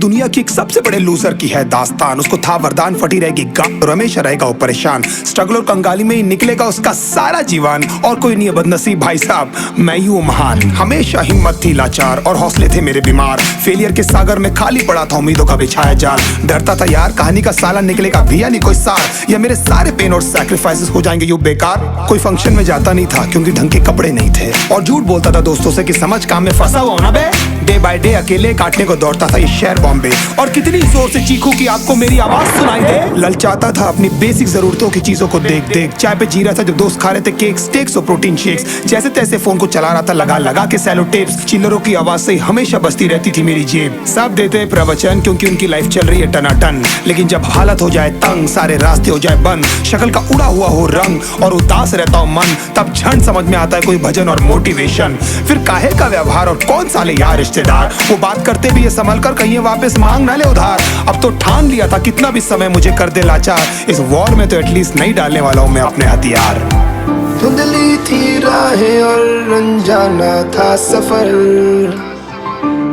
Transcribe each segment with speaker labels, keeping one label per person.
Speaker 1: दुनिया की एक सबसे बड़े लूजर की है दास्तान। उसको था वरदान, फटी रहेगी गांड और हमेशा रहेगा वो परेशान। स्ट्रगल और कंगाली में ही निकलेगा उसका सारा जीवन। और कोई नहीं है बदनसीब भाई साहब, मैं ही हूँ महान। हमेशा हिम्मत थी लाचार और हौसले थे मेरे बीमार। फेलियर के सागर में खाली पड़ा था उम्मीदों का बिछाया जाल। डरता था यार कहानी का साला निकलेगा भी या नहीं कोई सार, या मेरे सारे पेन और सैक्रिफाइसेस हो जाएंगे यूं बेकार। कोई फंक्शन में जाता नहीं था क्योंकि ढंग के कपड़े नहीं थे, और झूठ बोलता था दोस्तों से कि समझ काम में फंसा हुआ ना बे। डे बाय डे अकेले काटने को दौड़ता था ये शहर बॉम्बे। और कितनी जोर से चीखूं कि आपको मेरी आवाज सुनाई दे। ललचाता था अपनी बेसिक जरूरतों की चीजों को देख देख। चाय पे जी रहा था जब दोस्त खा रहे थे केक, स्टेक्स और प्रोटीन शेक्स। जैसे तैसे फोन को चला रहा था लगा लगा के सैलो टेप्स। चिल्लरों की आवाज से हमेशा बजती रहती थी मेरी जेब। सब देते प्रवचन क्योंकि उनकी लाइफ चल रही है टनाटन, लेकिन जब हालत हो जाए तंग, सारे रास्ते हो जाए बंद, शक्ल का उड़ा हुआ हो रंग और उदास रहता हो मन, तब झंड समझ में आता है कोई भजन और मोटिवेशन। फिर काहे का व्यवहार और कौन साले यार रिश्तेदार, वो बात करते भी ये संभल कर कहीं वापस मांग ना ले उधार। अब तो ठान लिया था कितना भी समय मुझे कर दे लाचार, इस वॉर में तो एटलीस्ट नहीं डालने वाला हूं मैं अपने हथियार।
Speaker 2: धुंधली थी राहें और अनजाना था सफर,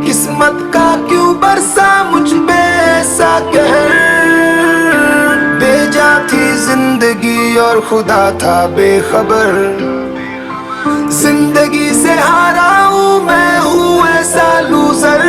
Speaker 2: किस्मत का क्यों बरसा मुझ पे ऐसा कहर। बेजा थी जिंदगी और खुदा था बेखबर, जिंदगी से हारा हूँ मैं, हूँ ऐसा लूजर।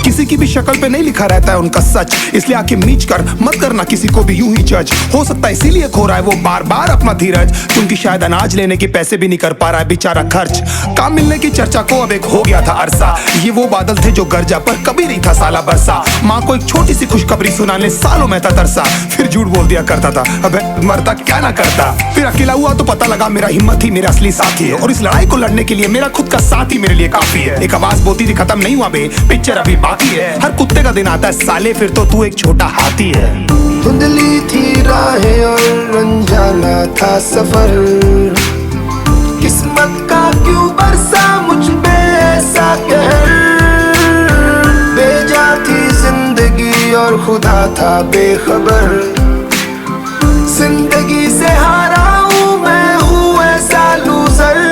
Speaker 1: किसी की भी शक्ल पे नहीं लिखा रहता है उनका सच, इसलिए आंखें मीच कर मत करना किसी को भी यूं ही जज। हो सकता है इसीलिए खो रहा है वो बार बार अपना धीरज, क्योंकि शायद अनाज लेने के पैसे भी नहीं कर पा रहा है बेचारा खर्च। काम मिलने की चर्चा को अब एक हो गया था अरसा, ये वो बादल थे जो गरजा पर कभी नहीं था साला बरसा। माँ को एक छोटी सी खुशखबरी सुनाने सालों में था तरसा, फिर झूठ बोल दिया करता था अबे मरता क्या ना करता। फिर अकेला हुआ तो पता लगा मेरा हिम्मत ही मेरा असली साथी है, और इस लड़ाई को लड़ने के लिए मेरा खुद का साथ ही मेरे लिए काफी है। एक आवाज बोलती थी खत्म नहीं हुआ बे, पिक्चर अभी बाकी है। हर कुत्ते का दिन आता है साले, फिर तो तू एक छोटा हाथी है।
Speaker 2: धुंधली थी राहें और अनजाना था सफर, किस्मत का क्यों बरसा मुझ पे ऐसा कहर। बेजा थी जिंदगी और खुदा था बेखबर, जिंदगी से हारा हूँ मैं, हूँ ऐसा लूजर।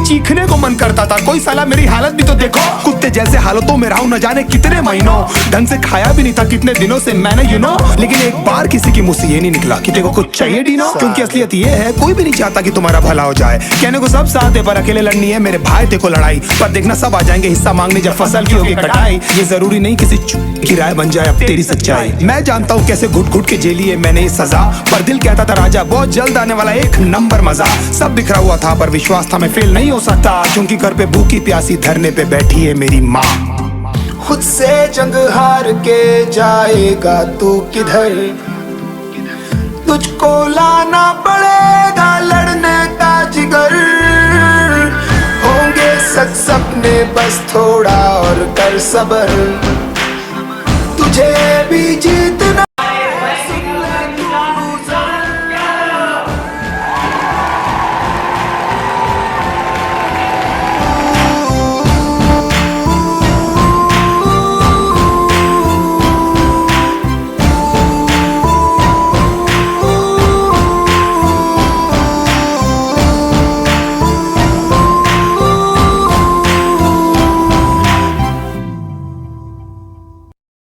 Speaker 1: चीखने को मन करता था कोई साला मेरी हालत भी तो देखो। कुत्ते जैसे हालतों में रहा हूं न जाने कितने महीनों, ढंग से खाया भी नहीं था कितने दिनों से मैंने लेकिन एक बार किसी की मुंह से ये नहीं निकला कि तेरे को कुछ चाहिए डीनो। क्योंकि असलियत ये है कोई भी नहीं चाहता कि तुम्हारा भला हो जाए। कहने को सब साथ है पर अकेले लड़नी है मेरे भाई तेरे को लड़ाई, पर देखना सब आ जाएंगे हिस्सा मांगने जब फसल की होगी कटाई। ये जरूरी नहीं किसी की राय बन जाए अब तेरी सच्चाई। मैं जानता हूँ कैसे घुट घुट के झेली है मैंने ये सजा, पर दिल कहता था राजा बहुत जल्द आने वाला एक नंबर मजा। सब बिखरा हुआ था पर विश्वास था मैं फेल नहीं हो सकता, क्योंकि घर पे भूखी प्यासी धरने पे बैठी है मेरी माँ।
Speaker 2: खुद से जंग हार के जाएगा तू किधर, तुझको लाना पड़ेगा लड़ने का जिगर। होंगे सच सपने बस थोड़ा और कर सबर, तुझे भी जीतना